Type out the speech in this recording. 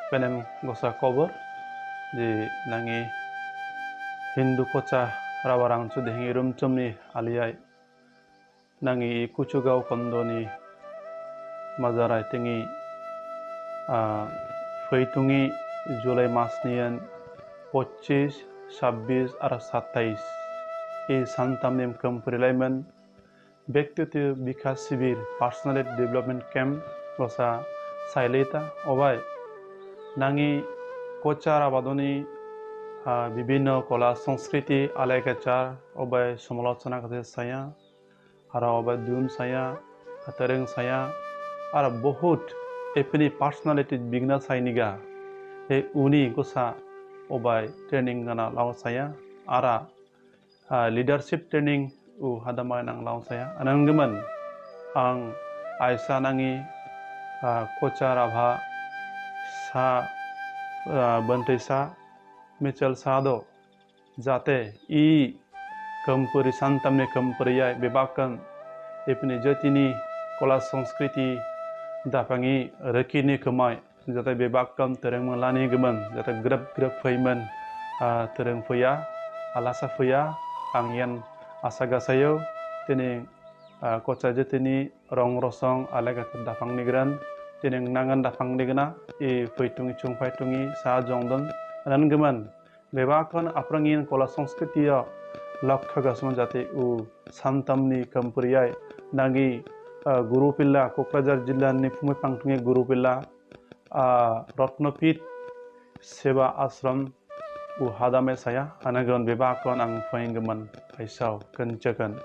penem gosa cover di nangi Hindu koca rawarang cu dehingi rumcumni aliyai nangi kucugau kondoni mazarai tingi feitungi Julai masnian 25, 26 আর 27 এই সান্তামনিম কম্পরিলাইমেন ব্যক্তিগত বিকাশ শিবির personality development camp গসা সাইলেতা অবাই নাঙি কোচার আবাদনী বিভিন্ন কলা সংস্কৃতি আলাইকাচার অবাই সমালোচনা কাছে সায়া আর অবাই দুন সায়া হাতারেং সায়া আর বহুত এপনি পার্সোনালিটি বিগনা সাইনিগা এই উনি গোসা obai training gana law saya ara leadership training hadamai nang law saya ananggeman ang aisa nangi kocha rabha sa bantesa michel sado jate I kampuri santamne kampuriya bebakan ipni jatini kola sanskriti dapangi rekini kemai jata bebakam tereng melani geman jata grab feiman tereng feya alasa feya angyan asaga sayo tini koca jetini rong rosong alaga dafang nigran tini nangan dafang nigna I feitungi chung feitungi sa jongdon anan geman bebakan aprangin kola sanskritiya lakha gasman jate santamni kampuriyai nagi guru pilla Kokrazar jilla ni phumai pangtungi guru pilla Rotnopit Seva Ashram hadame saya anagon bebakon ang fainggeman aisau kencakan